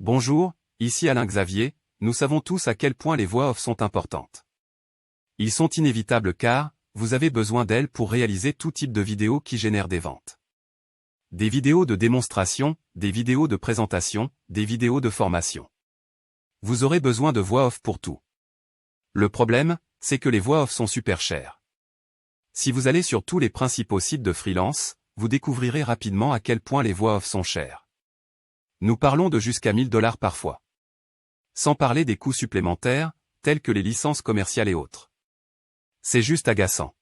Bonjour, ici Alain Xavier, nous savons tous à quel point les voix off sont importantes. Ils sont inévitables car, vous avez besoin d'elles pour réaliser tout type de vidéos qui génèrent des ventes. Des vidéos de démonstration, des vidéos de présentation, des vidéos de formation. Vous aurez besoin de voix off pour tout. Le problème, c'est que les voix off sont super chères. Si vous allez sur tous les principaux sites de freelance, vous découvrirez rapidement à quel point les voix off sont chères. Nous parlons de jusqu'à 1000 $ parfois. Sans parler des coûts supplémentaires, tels que les licences commerciales et autres. C'est juste agaçant.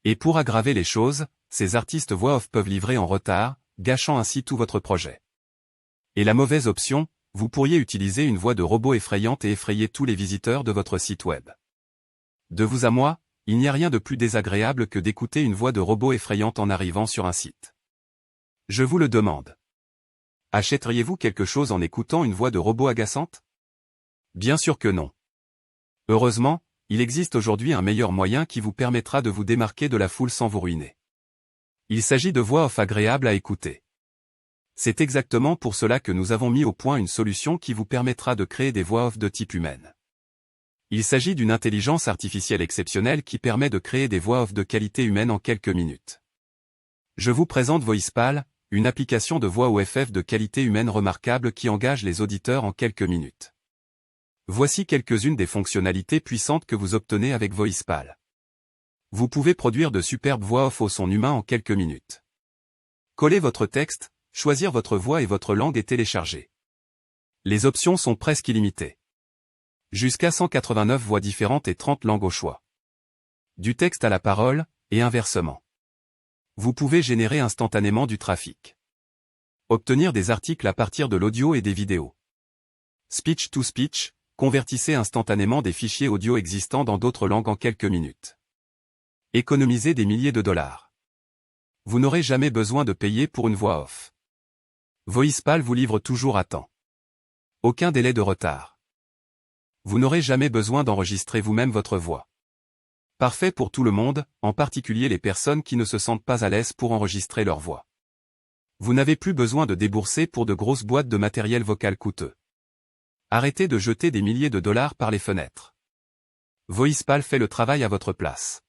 Et pour aggraver les choses, ces artistes voix off peuvent livrer en retard, gâchant ainsi tout votre projet. Et la mauvaise option, vous pourriez utiliser une voix de robot effrayante et effrayer tous les visiteurs de votre site web. De vous à moi, il n'y a rien de plus désagréable que d'écouter une voix de robot effrayante en arrivant sur un site. Je vous le demande. Achèteriez-vous quelque chose en écoutant une voix de robot agaçante? Bien sûr que non. Heureusement, il existe aujourd'hui un meilleur moyen qui vous permettra de vous démarquer de la foule sans vous ruiner. Il s'agit de voix off agréables à écouter. C'est exactement pour cela que nous avons mis au point une solution qui vous permettra de créer des voix off de type humaine. Il s'agit d'une intelligence artificielle exceptionnelle qui permet de créer des voix off de qualité humaine en quelques minutes. Je vous présente VoicePal, une application de voix OFF de qualité humaine remarquable qui engage les auditeurs en quelques minutes. Voici quelques-unes des fonctionnalités puissantes que vous obtenez avec VoicePal. Vous pouvez produire de superbes voix off au son humain en quelques minutes. Coller votre texte, choisir votre voix et votre langue et télécharger. Les options sont presque illimitées. Jusqu'à 189 voix différentes et 30 langues au choix. Du texte à la parole, et inversement. Vous pouvez générer instantanément du trafic. Obtenir des articles à partir de l'audio et des vidéos. Speech to speech, convertissez instantanément des fichiers audio existants dans d'autres langues en quelques minutes. Économisez des milliers de dollars. Vous n'aurez jamais besoin de payer pour une voix off. VoicePal vous livre toujours à temps. Aucun délai de retard. Vous n'aurez jamais besoin d'enregistrer vous-même votre voix. Parfait pour tout le monde, en particulier les personnes qui ne se sentent pas à l'aise pour enregistrer leur voix. Vous n'avez plus besoin de débourser pour de grosses boîtes de matériel vocal coûteux. Arrêtez de jeter des milliers de dollars par les fenêtres. VoicePal fait le travail à votre place.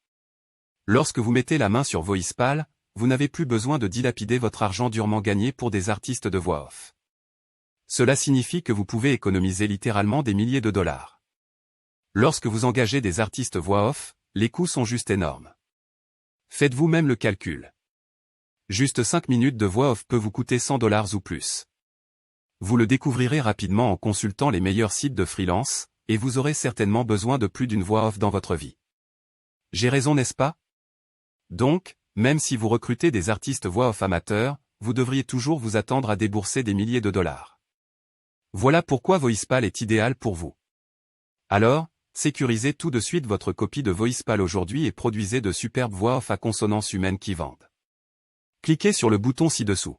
Lorsque vous mettez la main sur VoicePal, vous n'avez plus besoin de dilapider votre argent durement gagné pour des artistes de voix off. Cela signifie que vous pouvez économiser littéralement des milliers de dollars. Lorsque vous engagez des artistes voix off, les coûts sont juste énormes. Faites vous-même le calcul. Juste 5 minutes de voix off peut vous coûter 100 $ ou plus. Vous le découvrirez rapidement en consultant les meilleurs sites de freelance, et vous aurez certainement besoin de plus d'une voix off dans votre vie. J'ai raison, n'est-ce pas? Donc, même si vous recrutez des artistes voix off amateurs, vous devriez toujours vous attendre à débourser des milliers de dollars. Voilà pourquoi VoicePal est idéal pour vous. Alors, sécurisez tout de suite votre copie de VoicePal aujourd'hui et produisez de superbes voix off à consonance humaine qui vendent. Cliquez sur le bouton ci-dessous.